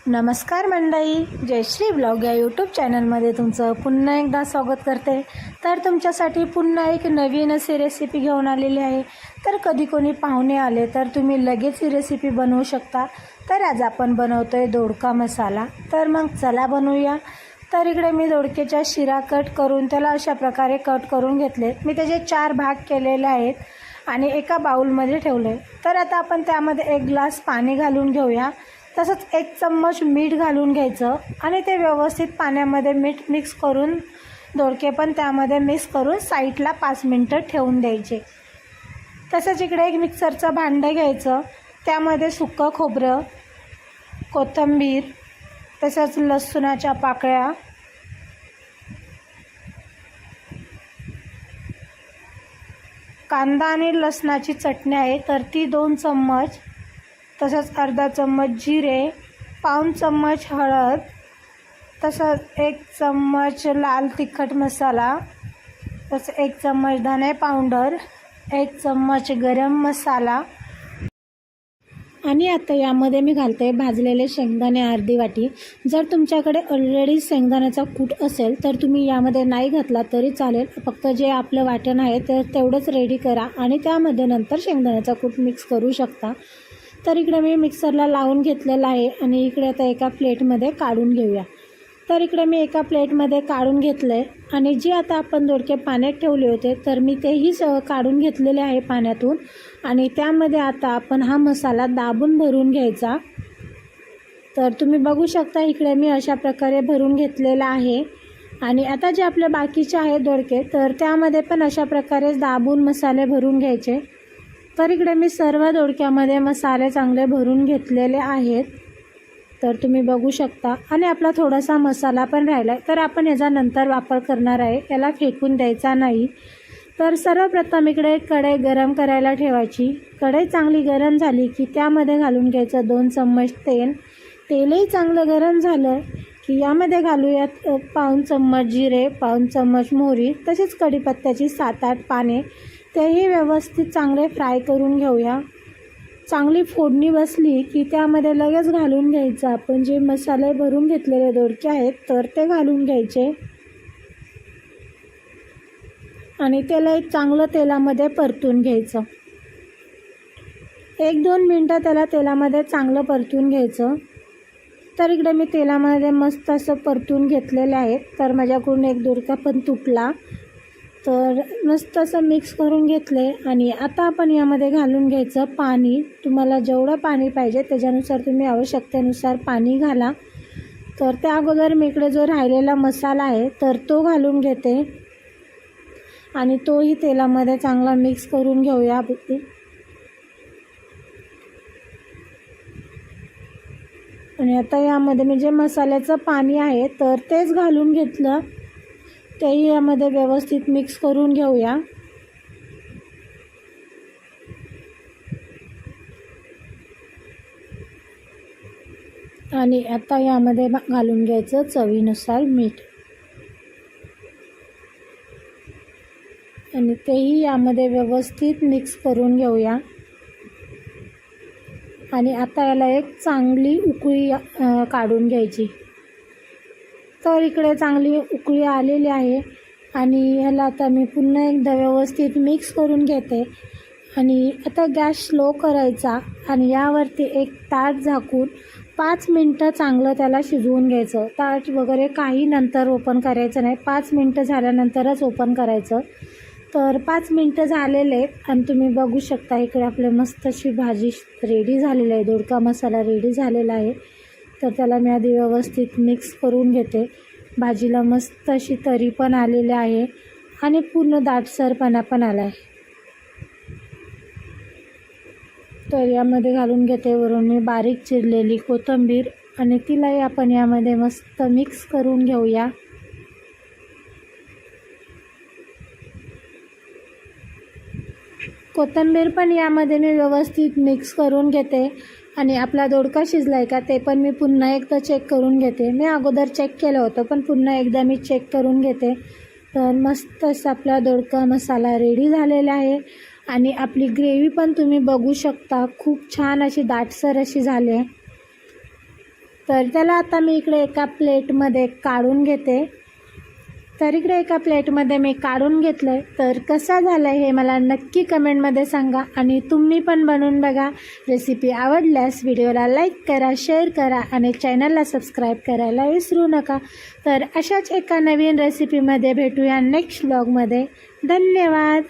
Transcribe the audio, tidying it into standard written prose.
नमस्कार मंडळी, जयश्री ब्लॉग या यूट्यूब चॅनलमध्ये तुमचं पुन्हा एकदा स्वागत करते। तर तुमच्यासाठी पुन्हा एक नवीन अशी रेसिपी घेऊन आलेली आहे। तर कधी कोणी पाहुणे आले तर तुम्ही लगेच ही रेसिपी बनवू शकता। तर आज आपण बनवतोय दोडका मसाला। तर मग चला बनवूया। तर इकडे मी दोडक्याच्या शिरा कट करून त्याला अशा प्रकारे कट करून घेतले। मी त्याचे 4 भाग केलेले आहेत आणि एका बाउलमध्ये ठेवले। तर आता आपण त्यामध्ये 1 ग्लास पाणी घालून घेऊया। तसंच 1 चम्मच मीठ घालून घ्यायचं आणि ते व्यवस्थित पाण्यामध्ये मीठ मिक्स करून दोडके पण त्यामध्ये मिक्स करून साईडला 5 मिनिटं ठेवून द्यायचे। तसंच इकडे एक मिक्सरचं भांडं घ्यायचं, त्यामध्ये सुकं खोबरं, कोथिंबीर, तसंच लसूणाच्या पाकळ्या, कांदा आणि लसणाची चटणी आहे तर ती 2 चम्मच, तसंच अर्धा चम्मच जिरे, पाऊण चम्मच हळद, तसंच 1 चम्मच लाल तिखट मसाला, तसंच 1 चम्मच धने पावडर, 1 चम्मच गरम मसाला आणि आता यामध्ये मी घालते भाजलेले शेंगदाणे अर्धी वाटी। जर तुमच्याकडे ऑलरेडी शेंगदाण्याचा कूट असेल तर तुम्ही यामध्ये नाही घातला तरी चालेल, फक्त जे आपलं वाटण आहे तर तेवढंच रेडी करा आणि त्यामध्ये नंतर शेंगदाण्याचा कूट मिक्स करू शकता। तर इकडे मी मिक्सरला लावून घेतलेला आहे आणि इकडे आता एका प्लेटमध्ये काढून घेऊया। तर इकडे मी एका प्लेटमध्ये काढून घेतलं आहे आणि जे आता आपण दोडके पाण्यात ठेवले होते तर मी तेही काढून घेतलेले आहे पाण्यातून आणि त्यामध्ये आता आपण हा मसाला दाबून भरून घ्यायचा। तर तुम्ही बघू शकता इकडे मी अशा प्रकारे भरून घेतलेला आहे आणि आता जे आपले बाकीचे आहेत दोडके तर त्यामध्ये पण अशा प्रकारे दाबून मसाले भरून घ्यायचे। तर इकडे मी सर्व दोडक्यामध्ये मसाले चांगले भरून घेतलेले आहेत, तर तुम्ही बघू शकता आणि आपला थोडासा मसाला पण राहिला आहे तर आपण याचा नंतर वापर करणार आहे, याला फेकून द्यायचा नाही। तर सर्वप्रथम इकडे कढई गरम करायला ठेवायची। कढई चांगली गरम झाली की त्यामध्ये घालून घ्यायचं 2 चम्मच तेल। तेलही चांगलं गरम झालं की यामध्ये घालूयात पाऊण चम्मच जिरे, पाऊण चम्मच मोहरी, तसेच कढीपत्त्याची 7-8 पाने, तेही व्यवस्थित चांगले फ्राय करून घेऊया। चांगली फोडणी बसली की त्यामध्ये लगेच घालून घ्यायचं आपण जे मसाले भरून घेतलेले दोडके आहेत तर ते घालून घ्यायचे आणि त्याला एक चांगलं तेलामध्ये परतून घ्यायचं। 1-2 मिनटं त्याला तेलामध्ये चांगलं परतून घ्यायचं। तर इकडे मी तेलामध्ये मस्त असं परतून घेतलेलं आहे। तर माझ्याकडून एक दोडका पण तुटला, तर मस्त असं मिक्स करून घेतले आणि आता आपण यामध्ये घालून घ्यायचं पाणी। तुम्हाला जेवढं पाणी पाहिजे त्याच्यानुसार तुम्ही आवश्यकतेनुसार पाणी घाला। तर त्या अगोदर मी इकडे जो राहिलेला मसाला आहे तर तो घालून घेते आणि तोही तेलामध्ये चांगला मिक्स करून घेऊया। आणि आता यामध्ये मी जे मसाल्याचं पाणी आहे तर तेच घालून घेतलं, तेही यामध्ये व्यवस्थित मिक्स करून घेऊया। आणि आता यामध्ये घालून घ्यायचं चवीनुसार मीठ आणि तेही यामध्ये व्यवस्थित मिक्स करून घेऊया। आणि आता याला एक चांगली उकळी काढून घ्यायची। तर इकडे चांगली उकळी आलेली आहे आणि ह्याला आता मी पुन्हा एकदा व्यवस्थित मिक्स करून घेते आणि आता गॅस स्लो करायचा आणि यावरती एक ताट झाकून 5 मिनटं चांगलं त्याला शिजवून घ्यायचं। ताट वगैरे काही नंतर ओपन करायचं नाही, 5 मिनटं झाल्यानंतरच ओपन करायचं। तर 5 मिनटं झालेले आहेत आणि तुम्ही बघू शकता इकडे आपली मस्त अशी भाजी रेडी झालेली आहे, दोडका मसाला रेडी झालेला आहे। तर त्याला मी आधी व्यवस्थित मिक्स करून घेते। भाजीला मस्त अशी तरी पण आलेली आहे आणि पूर्ण दाटसरपणा पण आला आहे। तर यामध्ये घालून घेते वरून मी बारीक चिरलेली कोथिंबीर आणि तिलाही आपण यामध्ये मस्त मिक्स करून घेऊया। कोथिंबीर पण यामध्ये मी व्यवस्थित मिक्स करून घेते आणि आपला दोडका शिजला आहे का ते पण मी पुन्हा एकदा चेक करून घेते। मी अगोदर चेक केलं होतं पण पुन्हा एकदा मी चेक करून घेते। तर मस्त असा आपला दोडका मसाला रेडी झालेला आहे आणि आपली ग्रेव्ही पण तुम्ही बघू शकता खूप छान अशी दाटसर अशी झाली आहे। तर त्याला आता मी इकडे एका प्लेटमध्ये काढून घेते. तर इकडे एका प्लेटमध्ये मी काढून घेतलं आहे. तर कसा झाला आहे हे मला नक्की कमेंटमध्ये सांगा आणि तुम्ही पण बनवून बघा. रेसिपी आवडल्यास व्हिडिओला लाईक करा, शेअर करा आणि चॅनलला सबस्क्राईब करायला विसरू नका. तर अशाच एका नवीन रेसिपीमध्ये भेटूया नेक्स्ट ब्लॉगमध्ये. धन्यवाद.